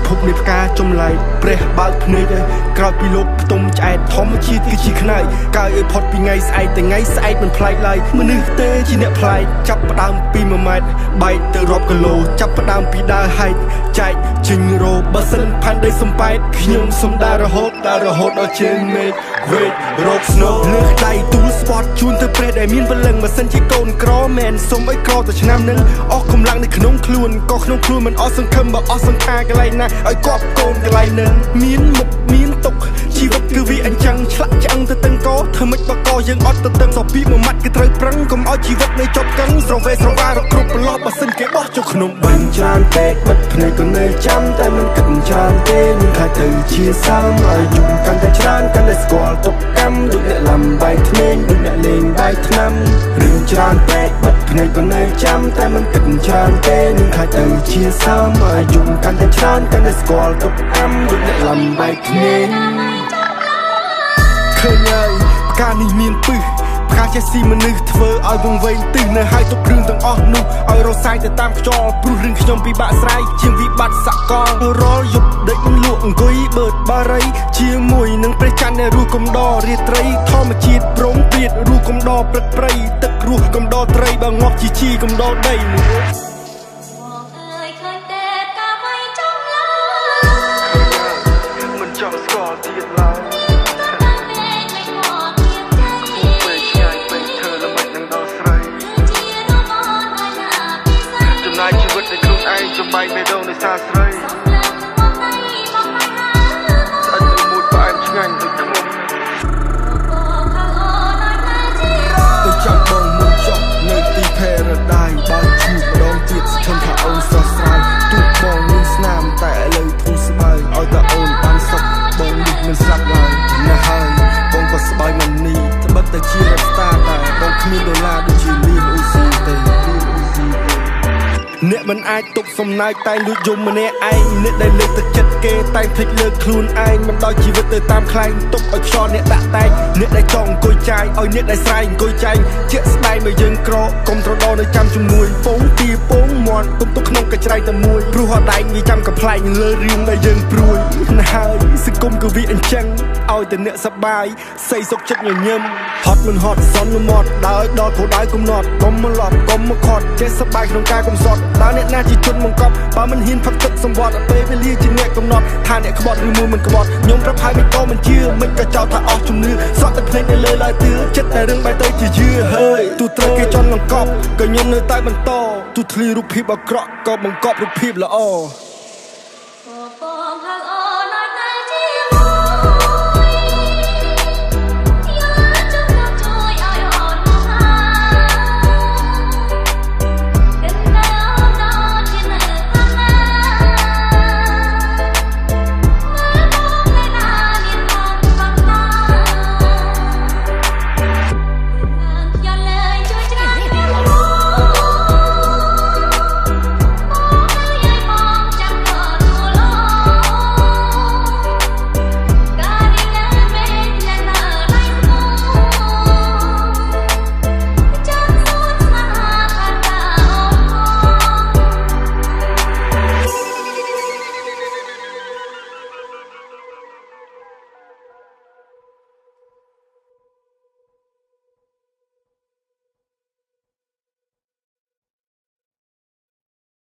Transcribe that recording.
ភពនៃផ្កាចំឡៃព្រះបើកភ្នែកក្រោយពីលោកផ្ទុំឆ្អែតធម្មជាតិគឺជាខ្នើយកាយឲ្យផុតពីថ្ងៃស្អែកតែថ្ងៃស្អែកមិនប្លែកឡើយមនុស្សទេជាអ្នកប្លែកចាប់ផ្ដើមពី1ម៉ែត្របែកទៅរាប់គីឡូចាប់ផ្ដើមពីដើរហែកចែកចេញរោបើសិនផាន់ដីសំបែតខ្ញុំសុំដើររហូតដល់ជើងមេឃវេករកស្នូលើកដៃទូលស្ពតជូនទៅព្រះដែលមានពលឹងបើសិនជាកូនក្រមែនសុំឲ្យក្រទៅឆ្នាំនឹងអស់កម្លាំងនៅក្នុងខ្លួនក៏ក្នុងខ្លួនមិនអស់សង្ឃឹមបើអស់សង្ខារកន្លែងណាឲ្យគប់កូនកន្លែងនឹងមានមុខមានទុកជីវិតគឺវាអញ្ចឹងឆ្លាក់ឆ្អឹងទៅទាំងកធ្វើមិនបកយើងអត់ទៅទាំងសពីមួយម៉ាត់គឺត្រូវប្រឹងកុំឲ្យជីវិតនៅចប់កឹងស្រវេស្រវារកគ្រប់ប្រឡោះបើសិនគេបោះចូលក្នុងបឹងច្រើនពេកបិទភ្នែកក៏នៅចាំតែមិនគិតច្រើនទេនឹងថាទៅជាសាមឲ្យយំកាន់តែច្រើនកាន់តែស្គាល់ទុកកម្មដូចអ្នកលំបាយធ្នេញដូចអ្នកលេងបាយថ្នាំរឿងច្រើនពេកបិទភ្នែកក៏នៅចាំតែមិនគិតច្រើនទេនឹងថាទៅជាសាមឲ្យយំកាន់តែច្រើនកាន់តែស្គាល់ទុកកម្មដូចអ្នកលំបាយធ្នេញឃើញហើយផ្កានេះមានពឹសផ្កាចេះស៊ីមនុស្សធ្វើឲ្យវងវែងទិសនៅហើយទុកគ្រឿងទាំងអស់នោះឲ្យរសាយទៅតាមខ្យល់ព្រោះរឿងខ្ញុំពិបាកស្រាយជាងវិបត្តិសកលរាល់យប់ដេកលក់អង្គុយបឺតបារីជាមួយនឹងព្រះច័ន្ទដែលរស់កំដររាត្រីធម្មជាតិប្រងព្រាតរស់កំដរព្រឹកព្រៃទឹករស់កំដរត្រីបើងាប់ជីកំដរដីមិនចង់ស្គាល់ទៀតឡើយជីវិតនៃខ្លួនឯងចំបាញ់បេះដូងនៃសាស្រីស្អិតមួយផ្អែមឆ្ងាញ់ដូចខ្ញុំទៅចាំបងមុនចុះនៅទី Paradise បើឈឺម្ដងទៀតស្ថិតថាអូនស្រស់ស្រាយទូកបងមានស្នាមតែឥឡូវធូរស្បើយឲ្យតែអូនបានសុខបងនេះមិនស្លាប់ឡើយណាស់ហើយបងក៏ស្បើយមិននេះត្បិតតែជារ៉េបស្តារតែបងគ្មានដុល្លារដូចជាលីនអ៊ូស៊ីទេអ្នកមិនអាចទុកសំណើចតែលួចយំម្នាក់ឯងអ្នកដែលលើកទឹកចិត្តគេតែភ្លេចលើកខ្លួនឯងមិនដល់ជីវិតទៅតាមខ្លែងទុកឲ្យខ្យល់អ្នកដាក់តែងអ្នកដែលចង់អង្គុយចាយឲ្យអ្នកដែលស្រែកអង្គុយចាយជាក់ស្ដែងមកយើងក្រកុំត្រដោនៅចាំជំនួយពងទាពងមាន់ទុំទុកក្នុងកញ្ច្រៃតែមួយព្រោះអត់ដែងវាចាំកំ ប្លែកលើរឿងដែលយើងព្រួយណាស់ហើយសង្គមក៏វាអញ្ចឹងឲ្យតែអ្នកសប្បាយស្អីសុខចិត្តញញឹមហត់មិនហត់សន្មត់ដើរដល់គោលដៅកំណត់កុំមកឡប់កុំមកខត់ចេះសប្បាយក្នុងការកំសត់តើអ្នកណាជាជនបង្កប់បើមិនហ៊ានផឹកទឹកសម្បត្តិពេលវេលាជាអ្នកកំណត់ថាអ្នកក្បត់ឬមួយមិនក្បត់ខ្ញុំប្រាប់ហើយមិនក៏មិនជឿមិនក៏ចោទថាអស់ជំនឿសក់តែភ្លេចនៅលើឡើយទឿចិត្តតែរឿងបែបទៅជាយឺហើយទូត្រូវគេចន់បង្កប់ក៏ខ្ញុំនៅតែបន្តទូធ្លីរូបភាពអាក្រក់ក៏បង្កប់រូបភាពល្អ